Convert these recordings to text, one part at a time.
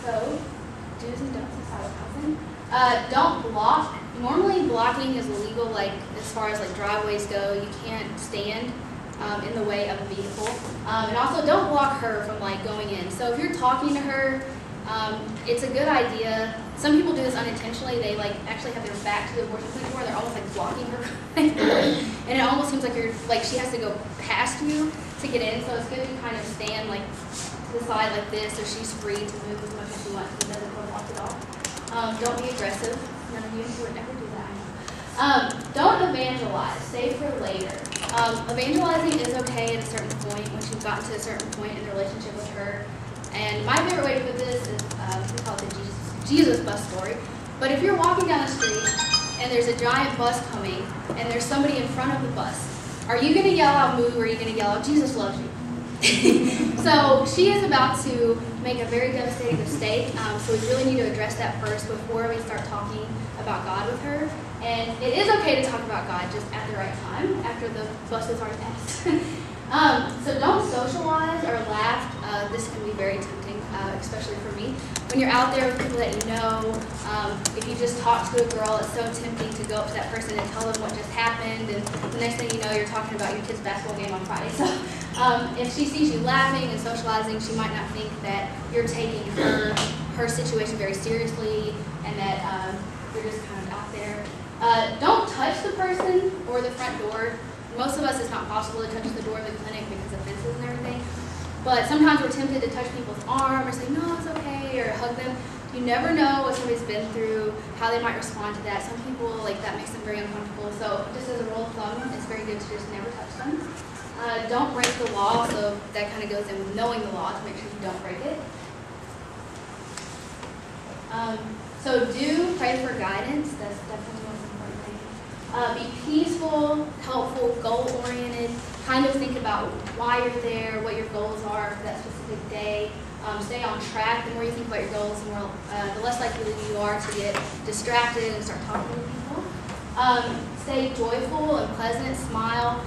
So, do's and don'ts of sidewalk counseling. Don't block. Normally, blocking is illegal, like as far as like driveways go. You can't stand in the way of a vehicle. And also, don't block her from like going in. So if you're talking to her, it's a good idea. Some people do this unintentionally. They like actually have their back to the abortion clinic door. They're almost like blocking her, and it almost seems like you're like she has to go past you to get in. So it's good to kind of stand like to the side like this, so she's free to move as much as she wants. It doesn't go block at all. Don't be aggressive. None of you would ever do that. Don't evangelize. Save for later. Evangelizing is okay at a certain point once you've gotten to a certain point in the relationship with her. And my favorite way to put this is we call it the Jesus bus story. But if you're walking down the street and there's a giant bus coming and there's somebody in front of the bus, are you going to yell out "moo" or are you going to yell out "Jesus loves you"? So she is about to make a very devastating mistake. So we really need to address that first before we start talking about God with her. And it is okay to talk about God just at the right time after the buses are passed. So don't socialize or laugh. This can be very tempting, especially for me. When you're out there with people that you know, if you just talk to a girl, it's so tempting to go up to that person and tell them what just happened, and the next thing you know, you're talking about your kid's basketball game on Friday. So if she sees you laughing and socializing, she might not think that you're taking her situation very seriously and that you're just kind of out there. Don't touch the person or the front door. Most of us, it's not possible to touch the door of the clinic because of fences and everything. But sometimes we're tempted to touch people's arm or say, "No, it's okay," or hug them. You never know what somebody's been through, how they might respond to that. Some people, like, that makes them very uncomfortable. So just as a rule of thumb, it's very good to just never touch them. Don't break the law, so that kind of goes in with knowing the law to make sure you don't break it. So do pray for guidance. That's definitely the most important thing. Be peaceful, helpful, goal-oriented. Kind of think about why you're there, what your goals are for that specific day. Stay on track. The more you think about your goals, the less likely you are to get distracted and start talking to people. Stay joyful and pleasant. Smile.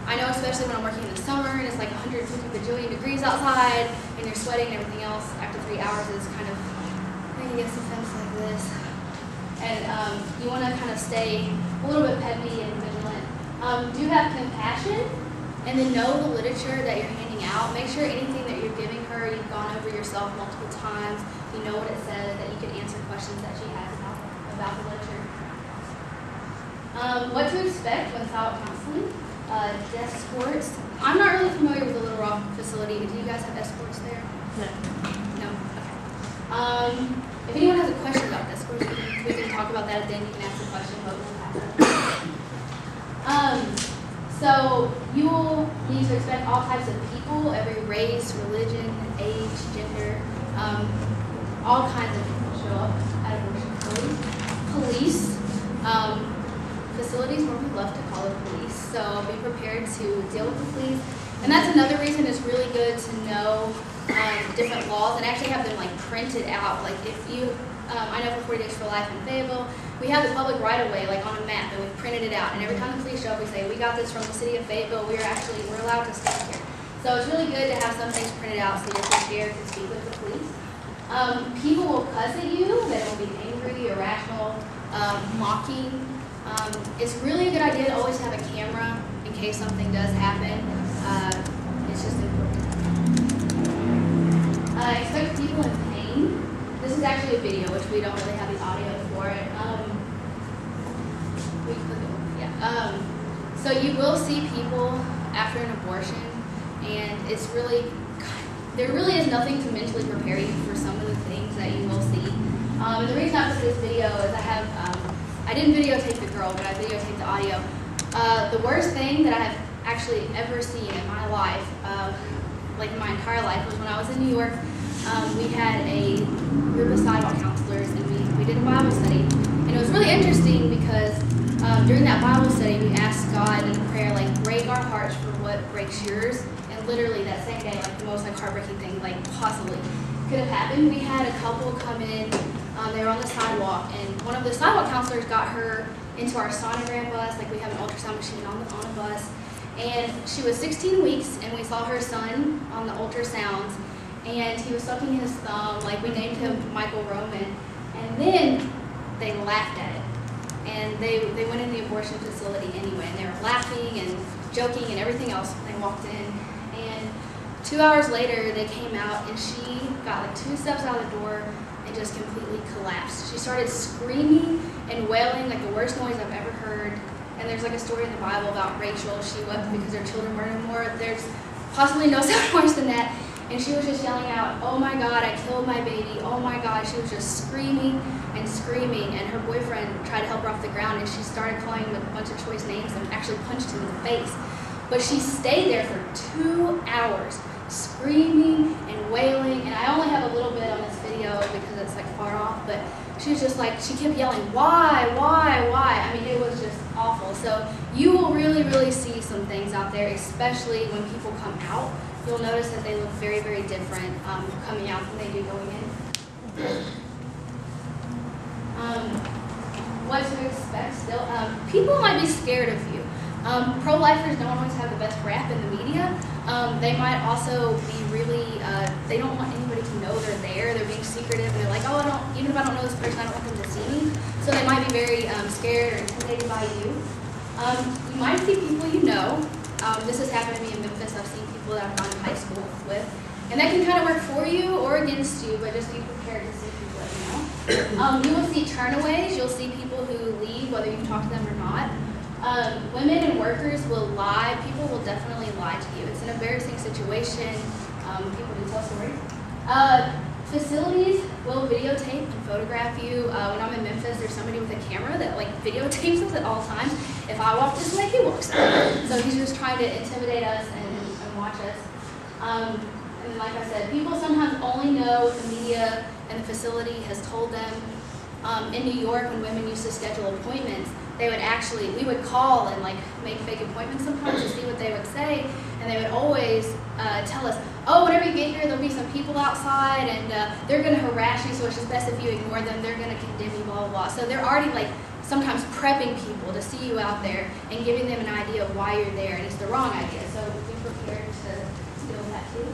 I know, especially when I'm working in the summer and it's like 150 bajillion degrees outside and you're sweating and everything else, after 3 hours is kind of leaning against the fence like this. And you want to kind of stay a little bit peppy and vigilant. Do have compassion, and then know the literature that you're handing out. Make sure anything that you're giving her, you've gone over yourself multiple times. You know what it says, that you can answer questions that she has about the literature. What to expect when sidewalk counseling. Escorts. I'm not really familiar with the Little Rock facility. Do you guys have escorts there? No. No? Okay. If anyone has a question about escorts, we can talk about that, then you can ask a question, but we'll pass that. So you will need to expect all types of people, every race, religion, age, gender, all kinds of people show up at abortion facilities. Facilities where we love to call it police. So be prepared to deal with the police. And that's another reason it's really good to know different laws and actually have them like printed out. Like if you, I know for 40 Days for Life in Fayetteville, we have the public right-of-way like on a map and we've printed it out. And every time the police show up, we say, "We got this from the city of Fayetteville. We're allowed to stay here." So it's really good to have some things printed out so you're prepared to speak with the police. People will cuss at you. They will be angry, irrational, mocking. It's really a good idea to always have a camera in case something does happen. It's just important. Expect people in pain. This is actually a video, which we don't really have the audio for it. So you will see people after an abortion, and it's really, there really is nothing to mentally prepare you for some of the things that you will see. And the reason I put this video is I didn't videotape the girl, but I videotaped the audio. The worst thing that I have actually ever seen in my life, like in my entire life, was when I was in New York. We had a group of sidewalk counselors, and we did a Bible study. And it was really interesting because during that Bible study, we asked God in a prayer, like, break our hearts for what breaks yours. And literally that same day, like the most like heartbreaking thing like possibly could have happened. We had a couple come in. They were on the sidewalk, and one of the sidewalk counselors got her into our sonogram bus. Like we have an ultrasound machine on the bus. And she was 16 weeks, and we saw her son on the ultrasounds. and he was sucking his thumb, like we named him Michael Roman, and then they laughed at it. And they went in the abortion facility anyway, and they were laughing and joking and everything else when they walked in. And 2 hours later, they came out, and she got like 2 steps out of the door and just completely collapsed. She started screaming and wailing like the worst noise I've ever heard. And there's like a story in the Bible about Rachel. She wept because her children were no more. There's possibly no sound worse than that. And she was just yelling out, "Oh my God, I killed my baby. Oh my God." She was just screaming and screaming. And her boyfriend tried to help her off the ground, and she started calling him a bunch of choice names and actually punched him in the face. But she stayed there for 2 hours, screaming and wailing. And I only have a little bit on this video because it's like far off, but she was just like, she kept yelling, "Why, why, why?" I mean, it was just awful. So you will really, really see some things out there, especially when people come out. You'll notice that they look very, very different coming out than they do going in. What to expect still? People might be scared of you. Pro-lifers don't always have the best rap in the media. They might also be really, they don't want anybody to know they're there. They're being secretive, and they're like, "Oh, even if I don't know this person, I don't want them to see me." So they might be very scared or intimidated by you. You might see people you know. This has happened to me in Memphis. I've seen people that I've gone to high school with. And that can kind of work for you or against you, but just be prepared to see people that you know. You will see turnaways. You'll see people who leave, whether you've talked to them or not. Women and workers will lie. People will definitely lie to you. It's an embarrassing situation. People do tell stories. Facilities will videotape and photograph you. When I'm in Memphis, there's somebody with a camera that like videotapes us at all times. If I walk this way, he walks that way. So he's just trying to intimidate us and watch us. And like I said, people sometimes only know what the media and the facility has told them. In New York, when women used to schedule appointments, we would call and like make fake appointments sometimes to see what they would say, and they would always tell us, "Oh, whenever you get here, there'll be some people outside, and they're going to harass you, so it's just best if you ignore them. They're going to condemn you, blah, blah, blah." So they're already like sometimes prepping people to see you out there and giving them an idea of why you're there, and it's the wrong idea. So be prepared to deal with that too.